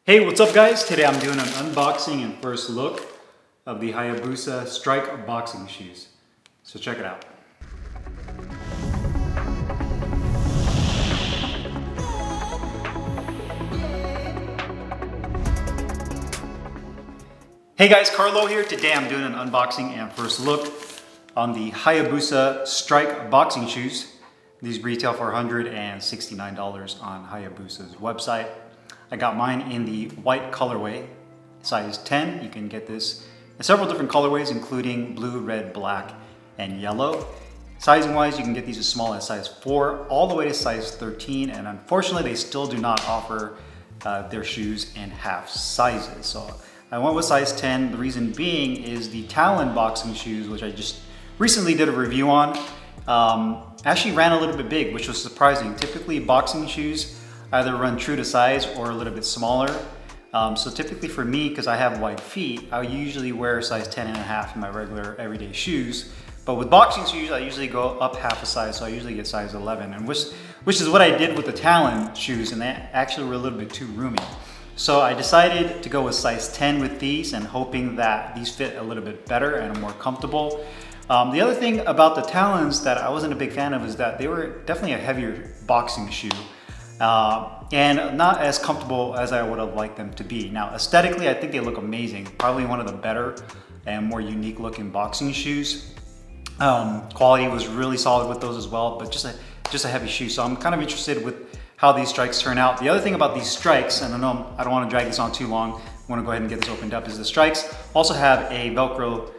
Hey, what's up guys? Today I'm doing an unboxing and first look of the Hayabusa Strike boxing shoes. So check it out. Hey guys, Carlo here. Today I'm doing an unboxing and first look on the Hayabusa Strike boxing shoes. These retail for $169 on Hayabusa's website. I got mine in the white colorway, size 10. You can get this in several different colorways, including blue, red, black, and yellow. Sizing wise, you can get these as small as size 4 all the way to size 13, and unfortunately they still do not offer their shoes in half sizes. So I went with size 10. The reason being is the Talon boxing shoes, which I just recently did a review on, actually ran a little bit big, which was surprising. Typically boxing shoes either run true to size or a little bit smaller. So typically for me, because I have wide feet, I usually wear size 10 and a half in my regular everyday shoes. But with boxing shoes, I usually go up half a size, so I usually get size 11, and which is what I did with the Talon shoes, and they actually were a little bit too roomy. So I decided to go with size 10 with these, and hoping that these fit a little bit better and are more comfortable. The other thing about the Talons that I wasn't a big fan of is that they were definitely a heavier boxing shoe. And not as comfortable as I would have liked them to be. Now, aesthetically, I think they look amazing. Probably one of the better and more unique looking boxing shoes. Quality was really solid with those as well, but just a heavy shoe. So I'm kind of interested with how these strikes turn out. The other thing about these strikes, and I know I don't want to drag this on too long, I want to go ahead and get this opened up, is the strikes also have a Velcro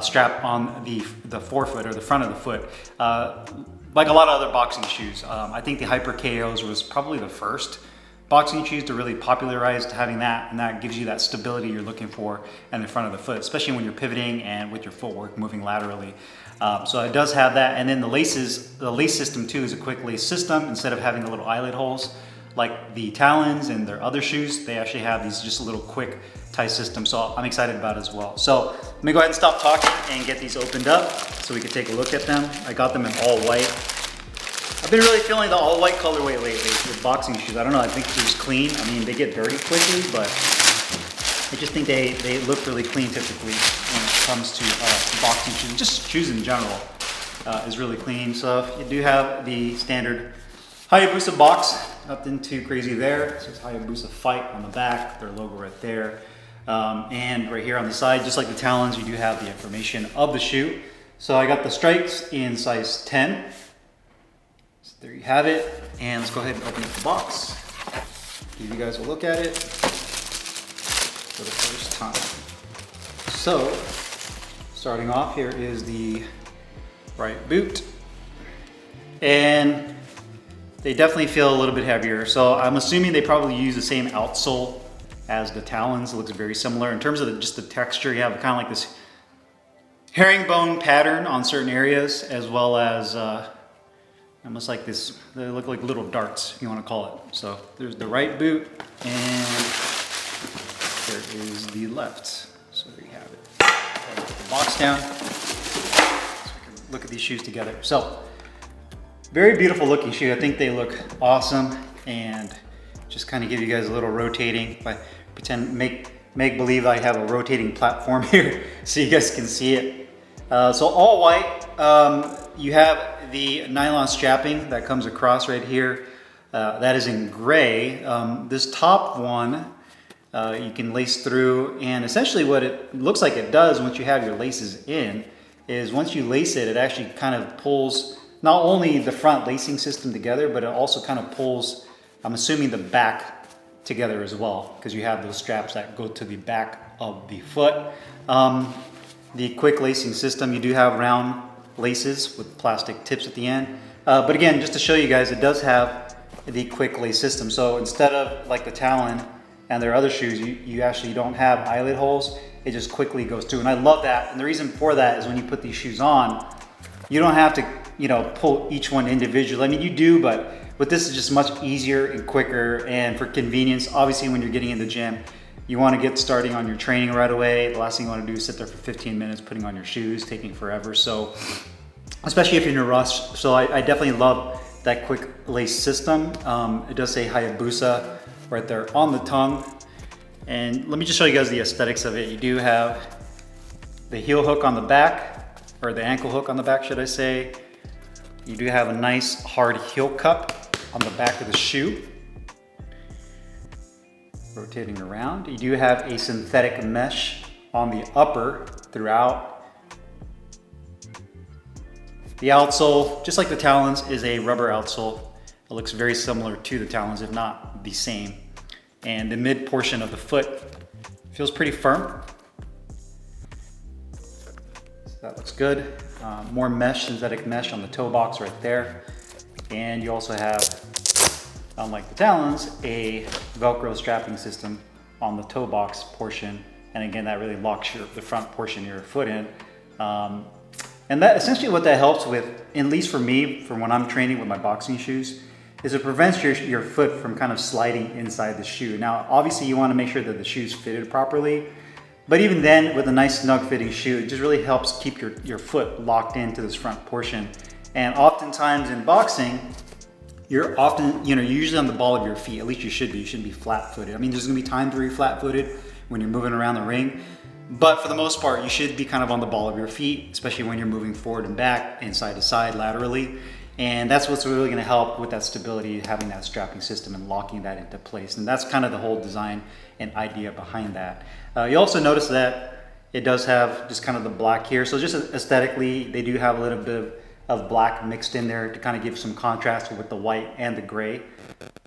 strap on the forefoot or the front of the foot. Like a lot of other boxing shoes. I think the Hyper KOs was probably the first boxing shoes to really popularize having that, and that gives you that stability you're looking for in the front of the foot, especially when you're pivoting and with your footwork moving laterally. So it does have that, and then the lace system too is a quick lace system. Instead of having the little eyelet holes like the Talons and their other shoes, they actually have these just a little quick tie system, so I'm excited about it as well. So let me go ahead and stop talking and get these opened up so we can take a look at them. I got them in all white. I've been really feeling the all white colorway lately with boxing shoes. I don't know, I think they're just clean. I mean, they get dirty quickly, but I just think they look really clean typically when it comes to boxing shoes. Just shoes in general is really clean. So you do have the standard Hayabusa box, nothing too crazy there. It says Hayabusa Fight on the back, their logo right there. And right here on the side, just like the Talons, you do have the information of the shoe. So I got the strikes in size 10. So there you have it. And let's go ahead and open up the box. Give you guys a look at it for the first time. So, starting off, here is the right boot. And they definitely feel a little bit heavier. So I'm assuming they probably use the same outsole as the Talons. It looks very similar. In terms of just the texture, you have kind of like this herringbone pattern on certain areas, as well as almost like this, they look like little darts, if you want to call it. So there's the right boot, and there is the left. So there you have it. I'll put the box down so we can look at these shoes together. So very beautiful looking shoe. I think they look awesome, and just kind of give you guys a little rotating. If I pretend, make believe I have a rotating platform here so you guys can see it. So all white. You have the nylon strapping that comes across right here. That is in gray. This top one you can lace through, and essentially what it looks like it does once you have your laces in is once you lace it, it actually kind of pulls not only the front lacing system together, but it also kind of pulls, I'm assuming, the back together as well, because you have those straps that go to the back of the foot. The quick lacing system, you do have round laces with plastic tips at the end. But again, just to show you guys, it does have the quick lace system. So instead of like the Talon and their other shoes, you actually don't have eyelet holes. It just quickly goes through, and I love that. And the reason for that is when you put these shoes on, you don't have to, pull each one individually. I mean, you do, but this is just much easier and quicker, and for convenience. Obviously, when you're getting in the gym, you want to get starting on your training right away. The last thing you want to do is sit there for 15 minutes putting on your shoes, taking forever. So, especially if you're in a rush. So I definitely love that quick lace system. It does say Hayabusa right there on the tongue. And let me just show you guys the aesthetics of it. You do have the heel hook on the back, or the ankle hook on the back, should I say. You do have a nice hard heel cup on the back of the shoe. Rotating around. You do have a synthetic mesh on the upper throughout. The outsole, just like the Talons, is a rubber outsole. It looks very similar to the Talons, if not the same. And the mid portion of the foot feels pretty firm. So that looks good. More mesh, synthetic mesh on the toe box right there. And you also have, unlike the Talons, a Velcro strapping system on the toe box portion. And again, that really locks the front portion of your foot in. And that essentially what that helps with, at least for me, from when I'm training with my boxing shoes, is it prevents your foot from kind of sliding inside the shoe. Now, obviously you want to make sure that the shoe's fitted properly, but even then, with a nice snug fitting shoe, it just really helps keep your foot locked into this front portion. And oftentimes in boxing, you're often, you're usually on the ball of your feet. At least you should be. You shouldn't be flat-footed. I mean, there's gonna be times where you're flat-footed when you're moving around the ring, but for the most part, you should be kind of on the ball of your feet, especially when you're moving forward and back and side to side laterally. And that's what's really gonna help with that stability, having that strapping system and locking that into place. And that's kind of the whole design and idea behind that. You also notice that it does have just kind of the black here. So just aesthetically, they do have a little bit of black mixed in there to kind of give some contrast with the white and the gray.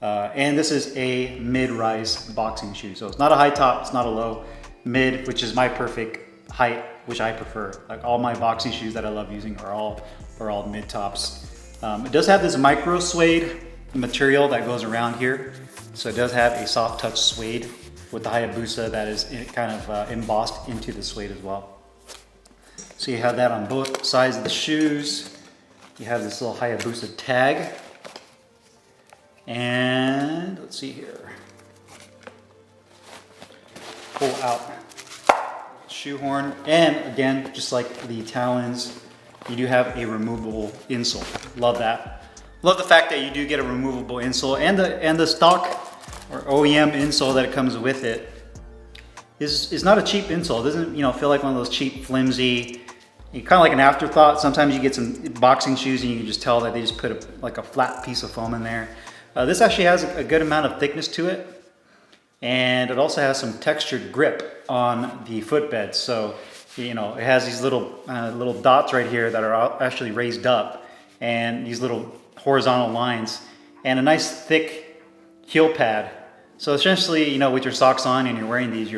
And this is a mid-rise boxing shoe. So it's not a high top, it's not a low. Mid, which is my perfect height, which I prefer. Like all my boxing shoes that I love using are all mid tops. It does have this micro suede material that goes around here. So it does have a soft touch suede with the Hayabusa that is kind of embossed into the suede as well. So you have that on both sides of the shoes. You have this little Hayabusa tag. And let's see here. Pull out shoehorn. And again, just like the Talons, you do have a removable insole. Love that. Love the fact that you do get a removable insole, and the stock or OEM insole that it comes with it is not a cheap insole. It doesn't feel like one of those cheap, flimsy, kind of like an afterthought. Sometimes you get some boxing shoes and you can just tell that they just put a flat piece of foam in there. This actually has a good amount of thickness to it, and it also has some textured grip on the footbed. So it has these little dots right here that are actually raised up, and these little horizontal lines, and a nice thick heel pad. So essentially, with your socks on and you're wearing these,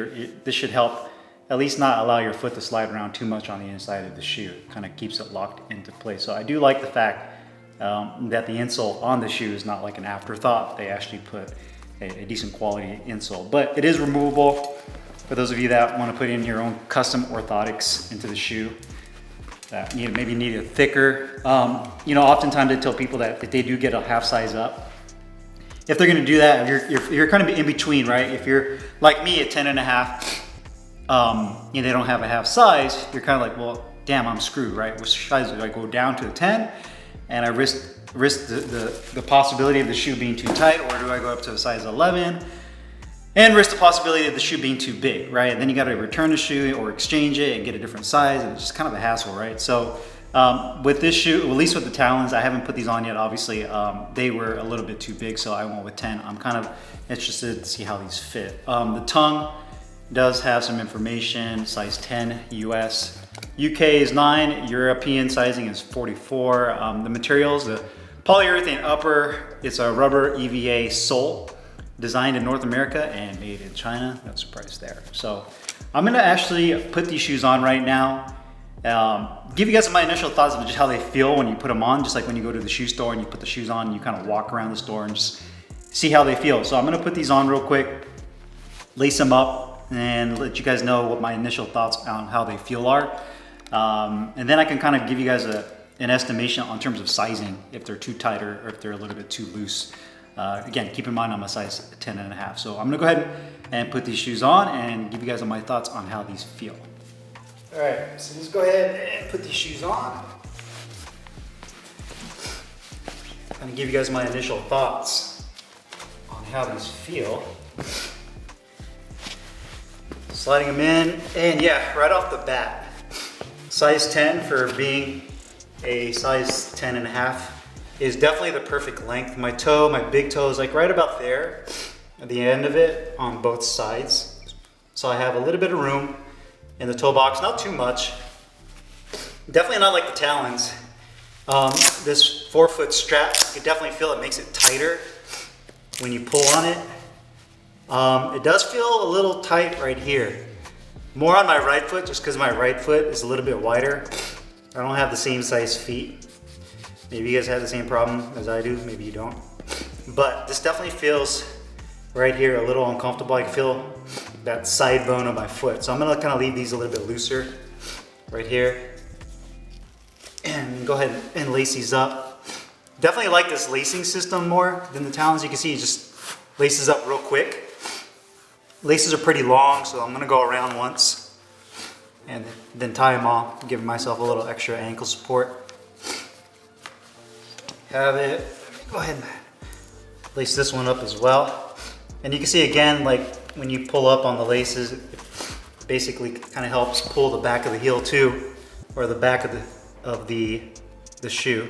this should help at least not allow your foot to slide around too much on the inside of the shoe. It kind of keeps it locked into place. So I do like the fact that the insole on the shoe is not like an afterthought. They actually put a decent quality insole, but it is removable. For those of you that want to put in your own custom orthotics into the shoe, that maybe need it thicker. Oftentimes I tell people that if they do get a half size up, if they're going to do that, if you're kind of in between, right? If you're like me at 10 and a half, they don't have a half size, you're kind of like, well, damn, I'm screwed, right? Which size do I go down to a 10 and I risk the possibility of the shoe being too tight, or do I go up to a size 11 and risk the possibility of the shoe being too big, right? And then you got to return the shoe or exchange it and get a different size, and it's just kind of a hassle, right? So with this shoe, at least with the Talons, I haven't put these on yet, obviously. They were a little bit too big, so I went with 10. I'm kind of interested to see how these fit. The tongue does have some information, size 10 US. UK is 9, European sizing is 44. The materials, the polyurethane upper, it's a rubber EVA sole, designed in North America and made in China. No surprise there. So I'm gonna actually put these shoes on right now. Give you guys my initial thoughts of just how they feel when you put them on, just like when you go to the shoe store and you put the shoes on and you kind of walk around the store and just see how they feel. So I'm gonna put these on real quick, lace them up, and let you guys know what my initial thoughts on how they feel are. And then I can kind of give you guys an estimation on terms of sizing, if they're too tight or if they're a little bit too loose. Again, keep in mind I'm a size 10 and a half. So I'm gonna go ahead and put these shoes on and give you guys my thoughts on how these feel. All right, so let's go ahead and put these shoes on. I'm gonna give you guys my initial thoughts on how these feel. Sliding them in, and yeah, right off the bat, size 10 for being a size 10 and a half is definitely the perfect length. My toe, my big toe is like right about there at the end of it on both sides. So I have a little bit of room in the toe box, not too much. Definitely not like the talons. This 4-foot strap, you can definitely feel it makes it tighter when you pull on it. It does feel a little tight right here. More on my right foot, just because my right foot is a little bit wider. I don't have the same size feet. Maybe you guys have the same problem as I do, maybe you don't. But this definitely feels right here a little uncomfortable. I can feel that side bone of my foot. So I'm gonna kind of leave these a little bit looser right here. And go ahead and lace these up. Definitely like this lacing system more than the talons. You can see it just laces up real quick. Laces are pretty long, so I'm gonna go around once and then tie them off, giving myself a little extra ankle support. Have it. Go ahead and lace this one up as well. And you can see again, like when you pull up on the laces, it basically kind of helps pull the back of the heel too, or the back of the shoe.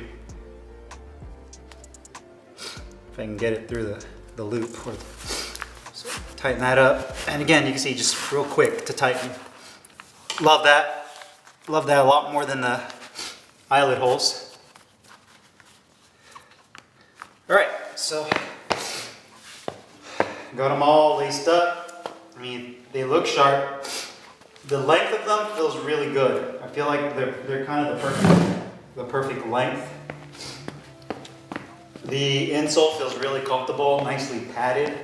If I can get it through the loop. So tighten that up. And again, you can see just real quick to tighten. Love that. Love that a lot more than the eyelet holes. All right, so got them all laced up. I mean, they look sharp. The length of them feels really good. I feel like they're kind of the perfect length. The insole feels really comfortable, nicely padded.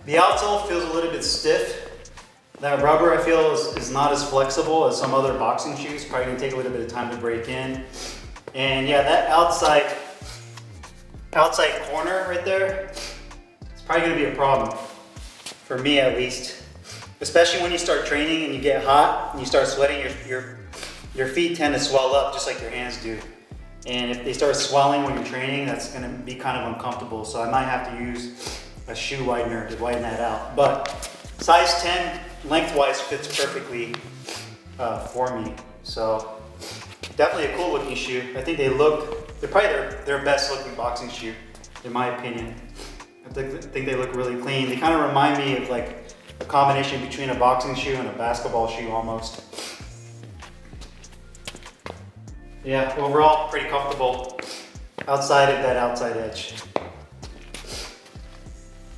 The outsole feels a little bit stiff. That rubber I feel is not as flexible as some other boxing shoes. Probably gonna take a little bit of time to break in. And yeah, that outside corner right there, it's probably gonna be a problem. For me at least. Especially when you start training and you get hot and you start sweating, your feet tend to swell up just like your hands do. And if they start swelling when you're training, that's gonna be kind of uncomfortable. So I might have to use a shoe widener to widen that out. But size 10 lengthwise fits perfectly for me. So definitely a cool looking shoe. I think they're probably their best looking boxing shoe, in my opinion. I think they look really clean. They kind of remind me of like a combination between a boxing shoe and a basketball shoe almost. Yeah, overall pretty comfortable outside of that outside edge.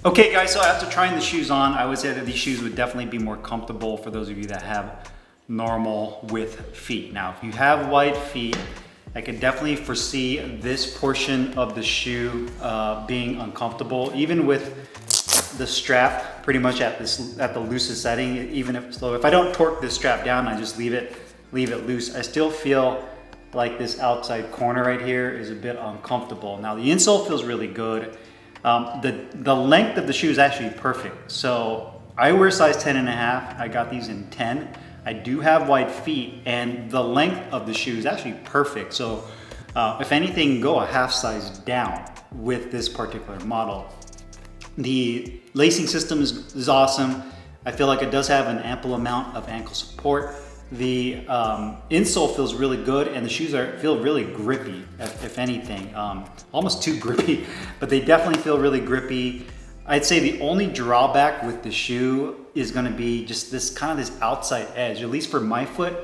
Okay guys, so after trying the shoes on, I would say that these shoes would definitely be more comfortable for those of you that have normal width feet. Now, if you have wide feet, I could definitely foresee this portion of the shoe being uncomfortable, even with the strap pretty much at the loosest setting. Even if I don't torque this strap down, I just leave it loose, I still feel like this outside corner right here is a bit uncomfortable. Now the insole feels really good. The length of the shoe is actually perfect. So I wear size 10 and a half. I got these in 10. I do have wide feet, and the length of the shoe is actually perfect. So if anything, go a half size down with this particular model. The lacing system is awesome. I feel like it does have an ample amount of ankle support. The insole feels really good, and the shoes feel really grippy, if anything. Almost too grippy, but they definitely feel really grippy. I'd say the only drawback with the shoe is gonna be just this outside edge, at least for my foot.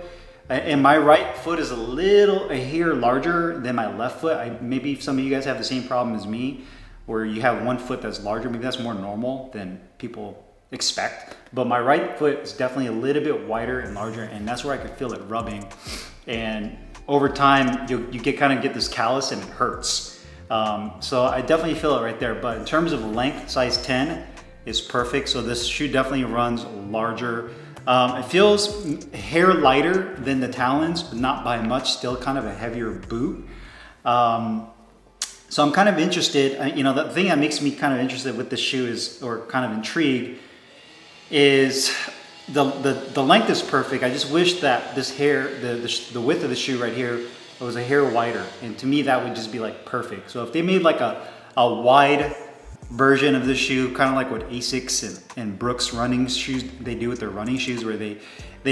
And my right foot is a hair larger than my left foot. Maybe some of you guys have the same problem as me, where you have one foot that's larger. Maybe that's more normal than people expect. But my right foot is definitely a little bit wider and larger, and that's where I could feel it rubbing. And over time, you get this callus, and it hurts. So I definitely feel it right there. But in terms of length, size 10 is perfect. So this shoe definitely runs larger. It feels hair lighter than the talons, but not by much. Still kind of a heavier boot. So I'm kind of interested. The thing that makes me kind of interested with this shoe or kind of intrigued, is the length is perfect. I just wish that this hair, the width of the shoe right here, was a hair wider, and to me that would just be like perfect. So if they made like a wide version of this shoe, kind of like what Asics and Brooks running shoes, they do with their running shoes, where they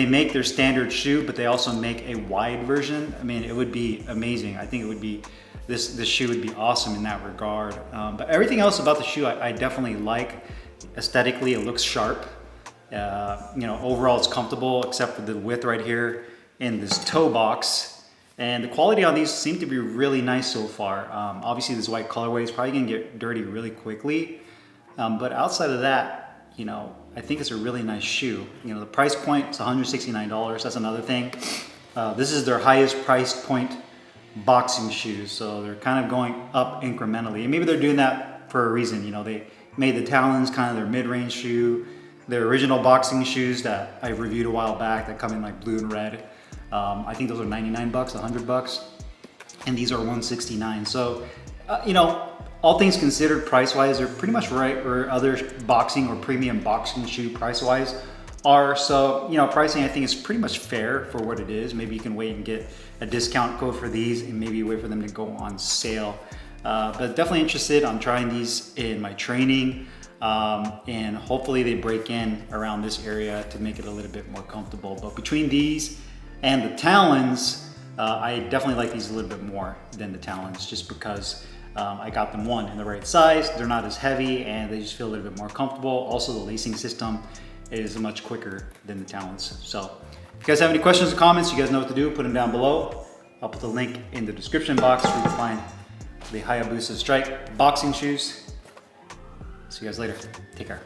make their standard shoe, but they also make a wide version. I mean, it would be amazing. I think it would be, this shoe would be awesome in that regard. But everything else about the shoe, I definitely like. Aesthetically, it looks sharp. You know, overall it's comfortable, except for the width right here in this toe box. And the quality on these seem to be really nice so far. Obviously this white colorway is probably gonna get dirty really quickly. But outside of that, you know, I think it's a really nice shoe. You know, the price point is $169, that's another thing. This is their highest price point boxing shoes. So they're kind of going up incrementally. And maybe they're doing that for a reason. You know, they made the Talons kind of their mid-range shoe. Their original boxing shoes that I reviewed a while back that come in like blue and red. I think those are 99 bucks, 100 bucks. And these are 169. So, you know, all things considered price-wise, they're pretty much right where other boxing or premium boxing shoe price-wise are. So, you know, pricing I think is pretty much fair for what it is. Maybe you can wait and get a discount code for these and maybe wait for them to go on sale. But definitely interested on trying these in my training. And hopefully they break in around this area to make it a little bit more comfortable. But between these and the Talons, I definitely like these a little bit more than the Talons, just because I got them, one, in the right size, they're not as heavy, and they just feel a little bit more comfortable. Also, the lacing system is much quicker than the Talons. So if you guys have any questions or comments, you guys know what to do, put them down below. I'll put the link in the description box where you can find the Hayabusa Strike boxing shoes. See you guys later. Take care.